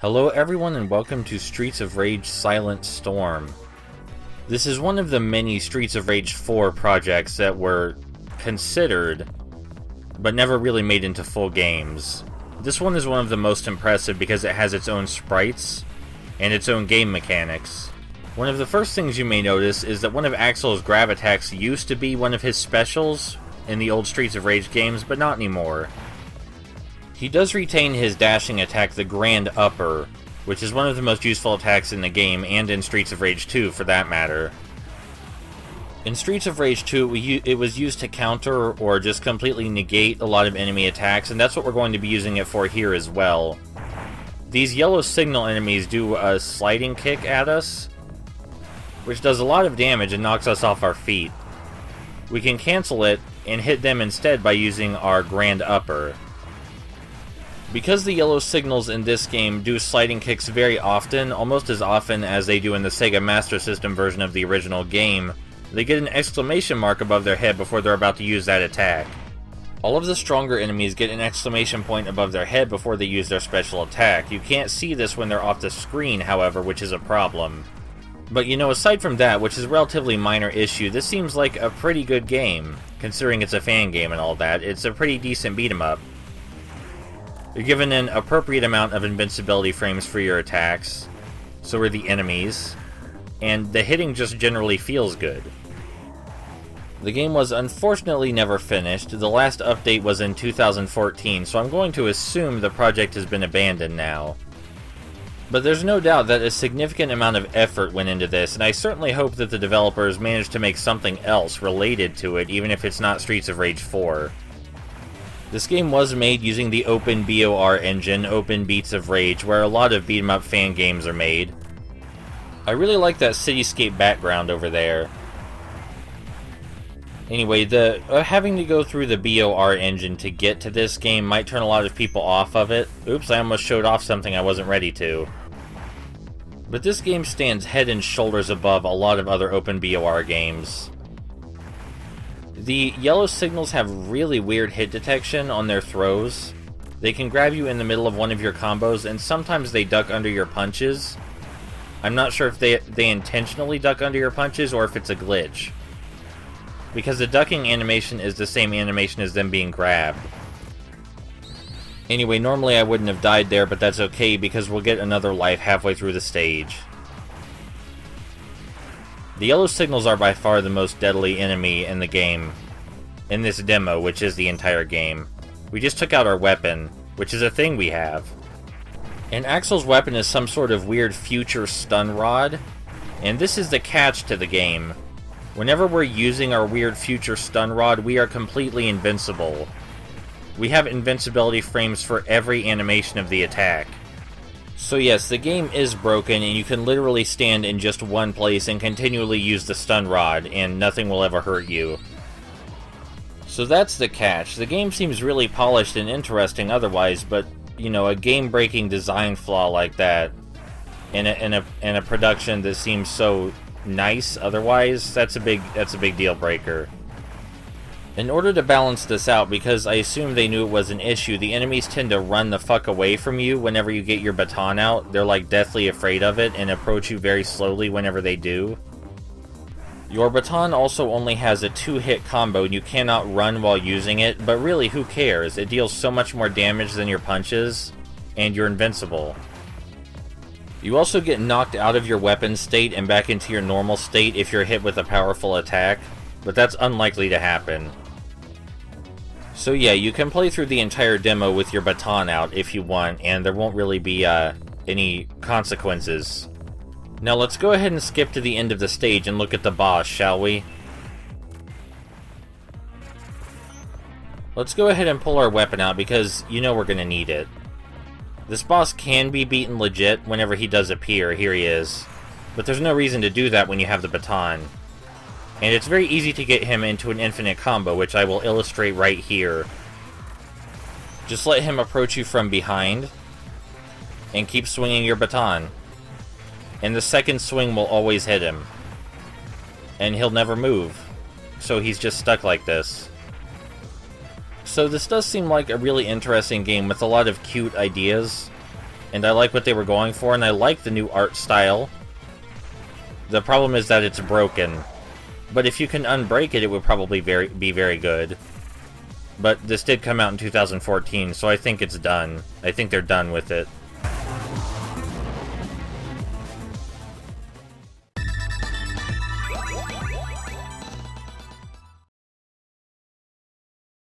Hello everyone and welcome to Streets of Rage Silent Storm. This is one of the many Streets of Rage 4 projects that were considered, but never really made into full games. This one is one of the most impressive because it has its own sprites and its own game mechanics. One of the first things you may notice is that one of Axel's grab attacks used to be one of his specials in the old Streets of Rage games, but not anymore. He does retain his dashing attack, the Grand Upper, which is one of the most useful attacks in the game, and in Streets of Rage 2 for that matter. In Streets of Rage 2, it was used to counter or just completely negate a lot of enemy attacks, and that's what we're going to be using it for here as well. These yellow signal enemies do a sliding kick at us, which does a lot of damage and knocks us off our feet. We can cancel it and hit them instead by using our Grand Upper. Because the yellow signals in this game do sliding kicks very often, almost as often as they do in the Sega Master System version of the original game, they get an exclamation mark above their head before they're about to use that attack. All of the stronger enemies get an exclamation point above their head before they use their special attack. You can't see this when they're off the screen, however, which is a problem. But you know, aside from that, which is a relatively minor issue, this seems like a pretty good game. Considering it's a fan game and all that, it's a pretty decent beat 'em up. You're given an appropriate amount of invincibility frames for your attacks, so are the enemies, and the hitting just generally feels good. The game was unfortunately never finished. The last update was in 2014, so I'm going to assume the project has been abandoned now. But there's no doubt that a significant amount of effort went into this, and I certainly hope that the developers managed to make something else related to it, even if it's not Streets of Rage 4. This game was made using the OpenBOR engine, Open Beats of Rage, where a lot of beat-em-up fan games are made. I really like that cityscape background over there. Anyway, having to go through the BOR engine to get to this game might turn a lot of people off of it. Oops, I almost showed off something I wasn't ready to. But this game stands head and shoulders above a lot of other OpenBOR games. The yellow signals have really weird hit detection on their throws. They can grab you in the middle of one of your combos, and sometimes they duck under your punches. I'm not sure if they intentionally duck under your punches or if it's a glitch, because the ducking animation is the same animation as them being grabbed. Anyway, normally I wouldn't have died there, but that's okay because we'll get another life halfway through the stage. The yellow signals are by far the most deadly enemy in the game, in this demo, which is the entire game. We just took out our weapon, which is a thing we have. And Axel's weapon is some sort of weird future stun rod, and this is the catch to the game. Whenever we're using our weird future stun rod, we are completely invincible. We have invincibility frames for every animation of the attack. So yes, the game is broken, and you can literally stand in just one place and continually use the stun rod, and nothing will ever hurt you. So that's the catch. The game seems really polished and interesting otherwise, but, you know, a game-breaking design flaw like that, in a production that seems so nice otherwise, that's a big deal breaker. In order to balance this out, because I assume they knew it was an issue, the enemies tend to run the fuck away from you whenever you get your baton out. They're like deathly afraid of it and approach you very slowly whenever they do. Your baton also only has a 2-hit combo and you cannot run while using it, but really who cares? It deals so much more damage than your punches, and you're invincible. You also get knocked out of your weapon state and back into your normal state if you're hit with a powerful attack, but that's unlikely to happen. So yeah, you can play through the entire demo with your baton out if you want, and there won't really be any consequences. Now let's go ahead and skip to the end of the stage and look at the boss, shall we? Let's go ahead and pull our weapon out because you know we're gonna need it. This boss can be beaten legit whenever he does appear. Here he is. But there's no reason to do that when you have the baton. And it's very easy to get him into an infinite combo, which I will illustrate right here. Just let him approach you from behind, and keep swinging your baton. And the second swing will always hit him. And he'll never move. So he's just stuck like this. So this does seem like a really interesting game with a lot of cute ideas. and I like what they were going for, and I like the new art style. The problem is that it's broken. But if you can unbreak it, it would probably be very good. But this did come out in 2014, so I think it's done. I think they're done with it.